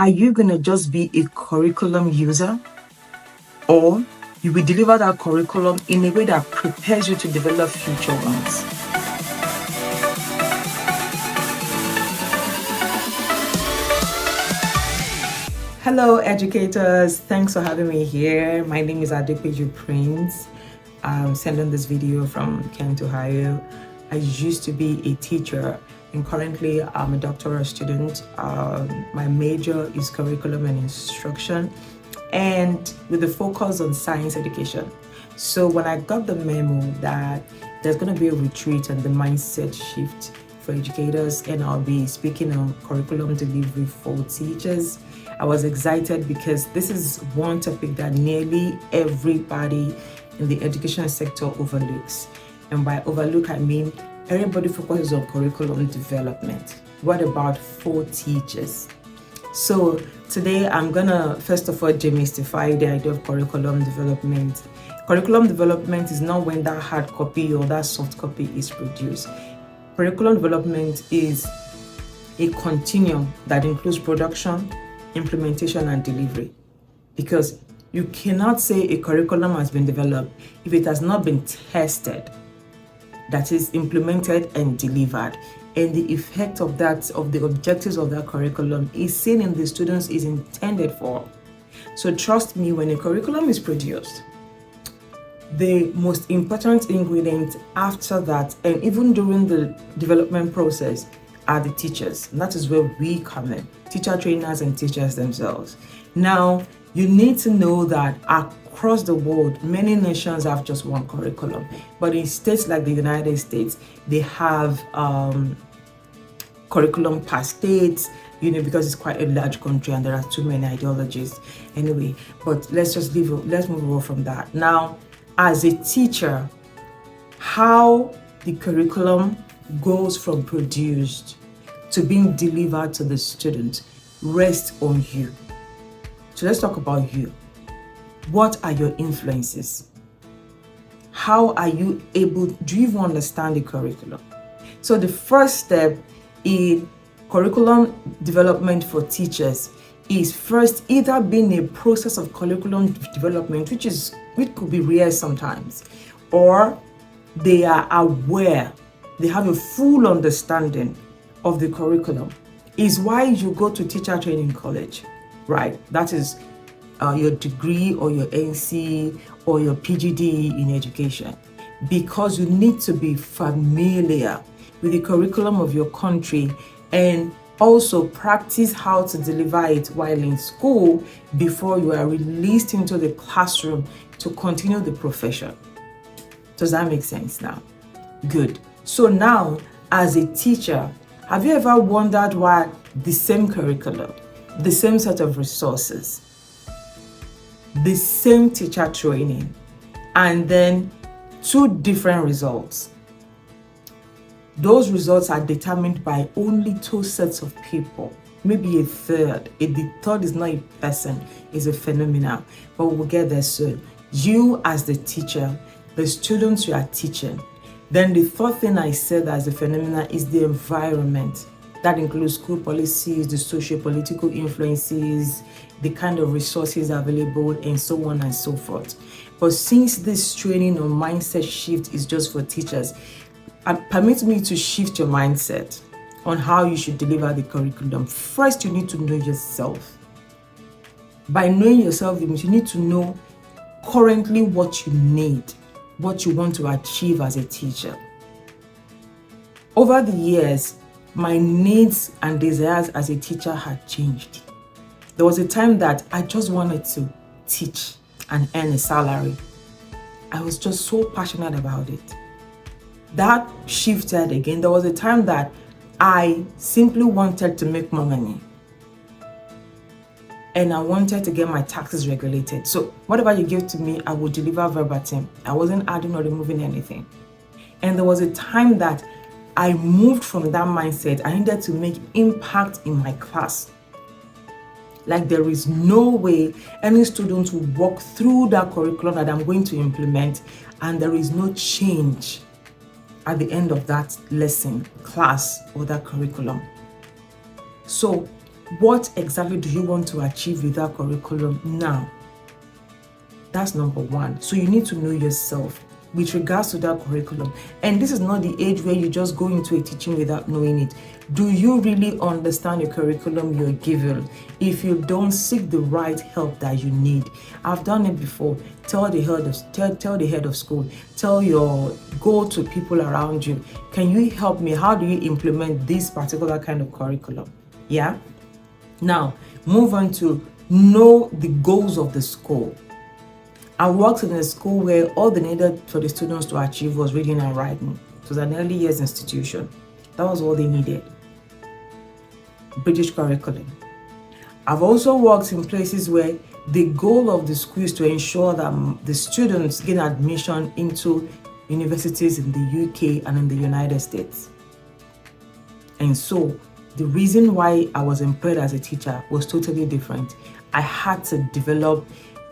Are you going to just be a curriculum user, or you will deliver that curriculum in a way that prepares you to develop future ones? Hello, educators. Thanks for having me here. My name is Adepeju Prince. I'm sending this video from Kent, Ohio. I used to be a teacher, and currently I'm a doctoral student. My major is curriculum and instruction, and with a focus on science education. So when I got the memo that there's going to be a retreat and the mindset shift for educators, and I'll be speaking on curriculum delivery for teachers, I was excited because this is one topic that nearly everybody in the education sector overlooks. And by overlook, I mean everybody focuses on curriculum development. What about for teachers? So today I'm gonna first of all demystify the idea of curriculum development. Curriculum development is not when that hard copy or that soft copy is produced. Curriculum development is a continuum that includes production, implementation, and delivery. Because you cannot say a curriculum has been developed if it has not been tested, that is implemented and delivered, and the effect of that, of the objectives of that curriculum is seen in the students is intended for. So trust me, when a curriculum is produced, the most important ingredient after that, and even during the development process, are the teachers. And that is where we come in, teacher trainers and teachers themselves. Now, you need to know that across the world, many nations have just one curriculum, but in states like the United States, they have curriculum per state, because it's quite a large country and there are too many ideologies. Anyway, but let's move on from that. Now, as a teacher, how the curriculum goes from produced to being delivered to the student rests on you. So let's talk about you. What are your influences? How are you able, do you even understand the curriculum? So the first step in curriculum development for teachers is first either being a process of curriculum development, which could be rare sometimes, or they are aware, they have a full understanding of the curriculum. Is why you go to teacher training college, right? That is your degree or your NC or your PGD in education, because you need to be familiar with the curriculum of your country and also practice how to deliver it while in school before you are released into the classroom to continue the profession. Does that make sense now? Good. So now, as a teacher, have you ever wondered why the same curriculum, the same set of resources, the same teacher training, and then two different results? Those results are determined by only two sets of people, maybe a third. The third is not a person, it's a phenomenon, but we'll get there soon. You as the teacher, the students you are teaching. Then the third thing I said as a phenomenon is the environment. That includes school policies, the socio-political influences, the kind of resources available, and so on and so forth. But since this training on mindset shift is just for teachers, permit me to shift your mindset on how you should deliver the curriculum. First, you need to know yourself. By knowing yourself, you need to know currently what you need, what you want to achieve as a teacher. Over the years, my needs and desires as a teacher had changed. There was a time that I just wanted to teach and earn a salary. I was just so passionate about it. That shifted again. There was a time that I simply wanted to make more money. And I wanted to get my taxes regulated. So whatever you give to me, I would deliver verbatim. I wasn't adding or removing anything. And there was a time that I moved from that mindset. I needed to make impact in my class. Like there is no way any student will walk through that curriculum that I'm going to implement and there is no change at the end of that lesson, class, or that curriculum. So What exactly do you want to achieve with that curriculum now? That's number one. So you need to know yourself with regards to that curriculum. And this is not the age where you just go into a teaching without knowing it. Do you really understand the curriculum you're given? If you don't, seek the right help that you need. I've done it before. Tell the head of school, go to people around you. Can you help me? How do you implement this particular kind of curriculum? Yeah. Now, move on to know the goals of the school. I worked in a school where all they needed for the students to achieve was reading and writing. It was an early years institution. That was all they needed. British curriculum. I've also worked in places where the goal of the school is to ensure that the students gain admission into universities in the UK and in the United States. And so the reason why I was employed as a teacher was totally different. I had to develop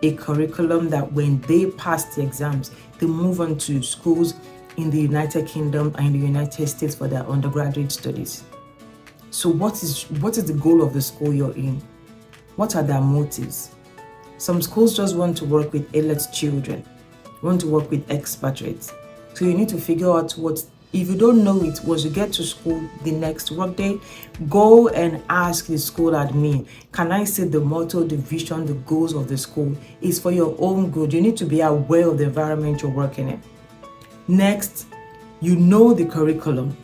a curriculum that when they pass the exams, they move on to schools in the United Kingdom and the United States for their undergraduate studies. So what is the goal of the school you're in? What are their motives? Some schools just want to work with elite children, want to work with expatriates. So you need to figure out if you don't know it, once you get to school the next workday, go and ask the school admin, can I say the motto, the vision, the goals of the school is for your own good? You need to be aware of the environment you're working in. Next, you know the curriculum.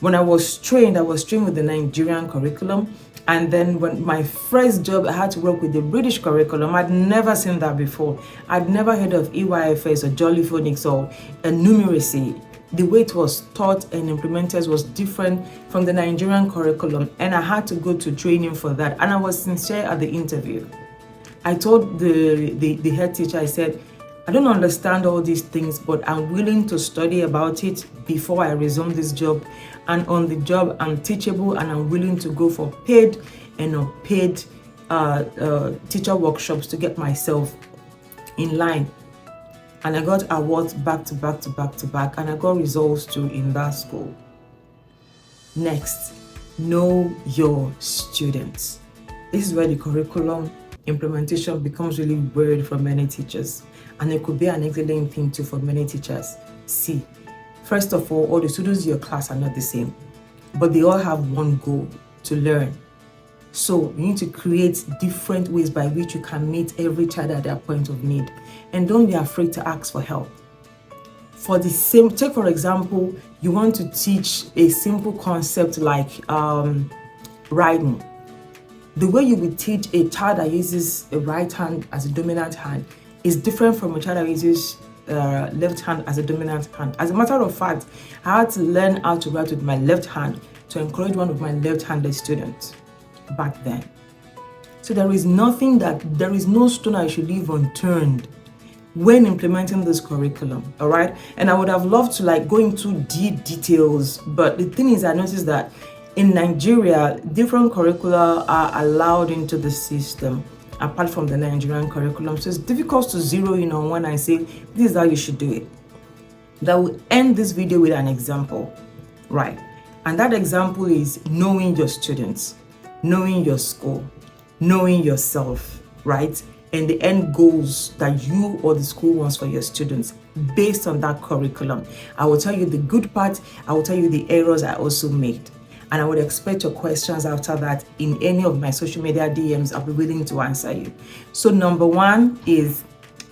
When I was trained with the Nigerian curriculum. And then when my first job, I had to work with the British curriculum. I'd never seen that before. I'd never heard of EYFS or Jolly Phonics or a numeracy. The way it was taught and implemented was different from the Nigerian curriculum, and I had to go to training for that. And I was sincere at the interview. I told the head teacher, I said, I don't understand all these things, but I'm willing to study about it before I resume this job. And on the job, I'm teachable and I'm willing to go for paid and unpaid teacher workshops to get myself in line. And I got awards back to back, and I got results too in that school. Next, know your students. This is where the curriculum implementation becomes really weird for many teachers, and it could be an excellent thing too for many teachers. See, first of all the students in your class are not the same, but they all have one goal: to learn. So you need to create different ways by which you can meet every child at their point of need. And don't be afraid to ask for help. Take for example, you want to teach a simple concept like writing. The way you would teach a child that uses a right hand as a dominant hand is different from a child that uses left hand as a dominant hand. As a matter of fact, I had to learn how to write with my left hand to encourage one of my left-handed students back then. So there is no stone I should leave unturned when implementing this curriculum, all right? And I would have loved to go into deep details, but the thing is, I noticed that in Nigeria, different curricula are allowed into the system apart from the Nigerian curriculum. So it's difficult to zero in on one and say, this is how you should do it. That will end this video with an example, right? And that example is knowing your students, knowing your school, knowing yourself, right? And the end goals that you or the school wants for your students based on that curriculum. I will tell you the good part, I will tell you the errors I also made. And I would expect your questions after that in any of my social media DMs. I'll be willing to answer you. So number one is,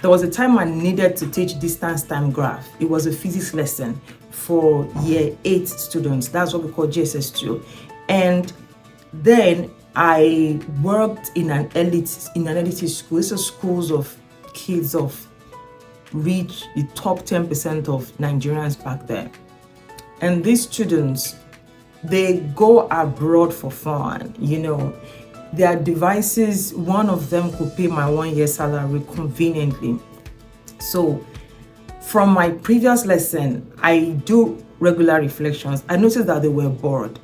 there was a time I needed to teach distance time graph. It was a physics lesson for year 8 students. That's what we call GSS2. And then I worked in an elite school. This is schools of kids of reach the top 10% of Nigerians back then. And these students, they go abroad for fun, Their devices, one of them could pay my 1 year salary conveniently. So from my previous lesson, I do regular reflections. I noticed that they were bored.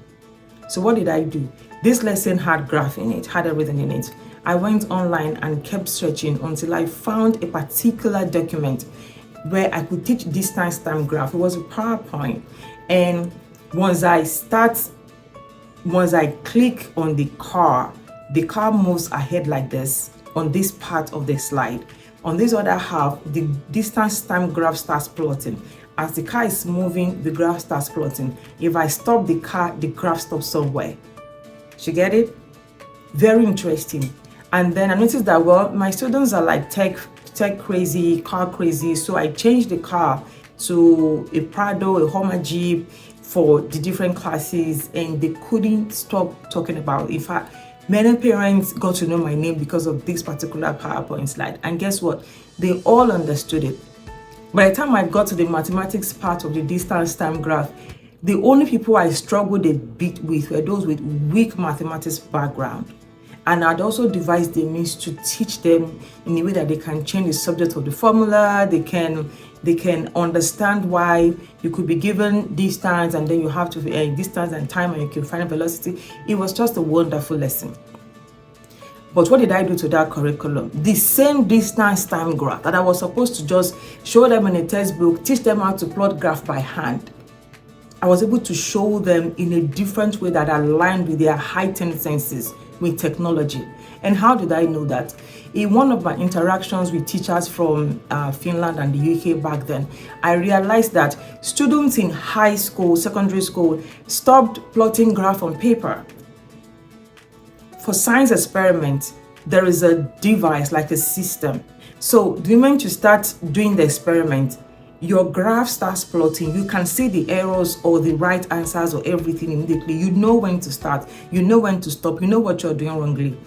So what did I do? This lesson had graph in it, had everything in it. I went online and kept searching until I found a particular document where I could teach distance time graph. It was a PowerPoint. And once I start once I click on the car moves ahead like this on this part of the slide. On this other half, the distance time graph starts plotting. As the car is moving, the graph starts plotting. If I stop the car, the graph stops somewhere. You get it? Very interesting. And then I noticed that, well, my students are like tech crazy, car crazy. So I changed the car to a Prado, a Hummer Jeep for the different classes, and they couldn't stop talking about it. In fact, many parents got to know my name because of this particular PowerPoint slide. And guess what? They all understood it. By the time I got to the mathematics part of the distance time graph, the only people I struggled a bit with were those with weak mathematics background. And I'd also devised the means to teach them in a way that they can change the subject of the formula, they can understand why you could be given distance and then you have to distance and time and you can find velocity. It was just a wonderful lesson. But what did I do to that curriculum? The same distance time graph that I was supposed to just show them in a textbook, teach them how to plot graph by hand, I was able to show them in a different way that aligned with their heightened senses with technology. And how did I know that? In one of my interactions with teachers from Finland and the UK back then, I realized that students in high school, secondary school, stopped plotting graph on paper. For science experiment, there is a device like a system. So the moment you start doing the experiment, your graph starts plotting. You can see the errors or the right answers or everything immediately. You know when to start, you know when to stop, you know what you're doing wrongly.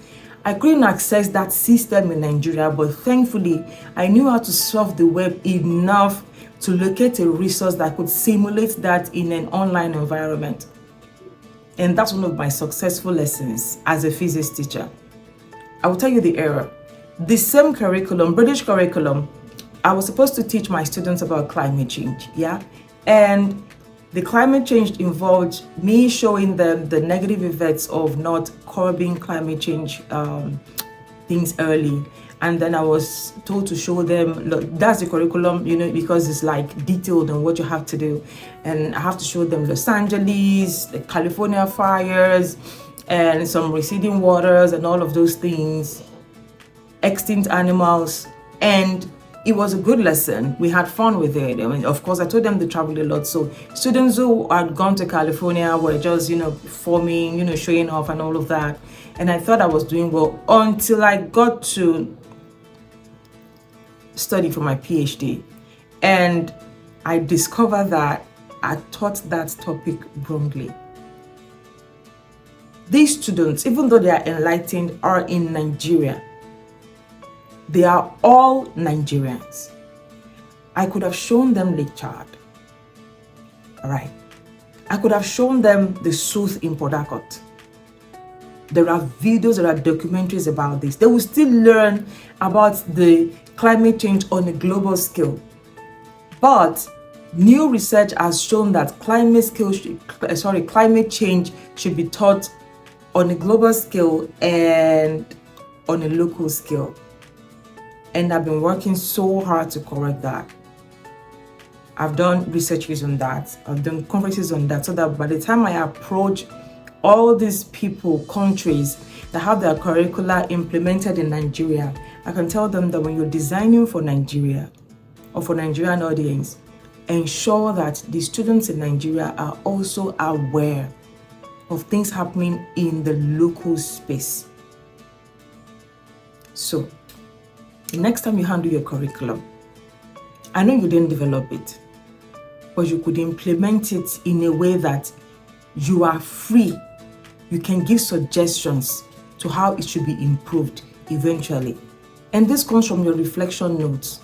I couldn't access that system in Nigeria, but thankfully, I knew how to surf the web enough to locate a resource that could simulate that in an online environment. And that's one of my successful lessons as a physics teacher. I will tell you the error. The same curriculum, British curriculum, I was supposed to teach my students about climate change, yeah? And the climate change involved me showing them the negative effects of not curbing climate change things early. And then I was told to show them, look, that's the curriculum, you know, because it's like detailed on what you have to do. And I have to show them Los Angeles, the California fires, and some receding waters and all of those things, extinct animals. And it was a good lesson. We had fun with it. I mean, of course, I told them they traveled a lot. So students who had gone to California were just, forming, showing off and all of that. And I thought I was doing well until I got to study for my PhD. And I discovered that I taught that topic wrongly. These students, even though they are enlightened, are in Nigeria. They are all Nigerians. I could have shown them Lake Chad. All right. I could have shown them the South in Port Harcourt. There are videos, there are documentaries about this. They will still learn about the climate change on a global scale. But new research has shown that climate change should be taught on a global scale and on a local scale. And I've been working so hard to correct that. I've done researches on that. I've done conferences on that, so that by the time I approach all these people, countries that have their curricula implemented in Nigeria, I can tell them that when you're designing for Nigeria or for Nigerian audience, ensure that the students in Nigeria are also aware of things happening in the local space. So, the next time you handle your curriculum, I know you didn't develop it, but you could implement it in a way that you are free. You can give suggestions to how it should be improved eventually. And this comes from your reflection notes.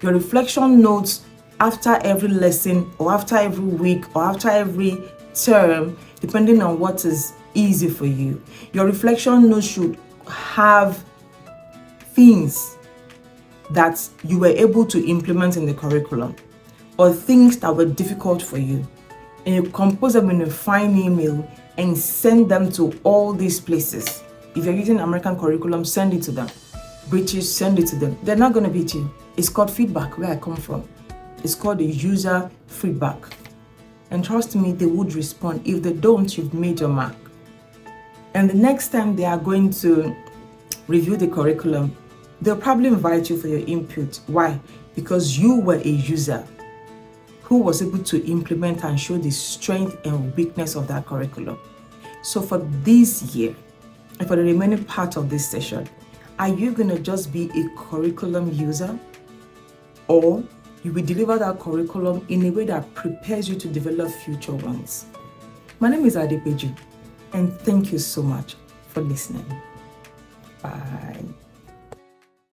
Your reflection notes after every lesson or after every week or after every term, depending on what is easy for you. Your reflection notes should have things that you were able to implement in the curriculum or things that were difficult for you. And you compose them in a fine email and send them to all these places. If you're using American curriculum, send it to them. British, send it to them. They're not going to beat you. It's called feedback, where I come from. It's called the user feedback. And trust me, they would respond. If they don't, you've made your mark. And the next time they are going to review the curriculum, they'll probably invite you for your input. Why? Because you were a user who was able to implement and show the strength and weakness of that curriculum. So for this year, and for the remaining part of this session, are you going to just be a curriculum user, or you will deliver that curriculum in a way that prepares you to develop future ones? My name is Adepeju, and thank you so much for listening. Bye.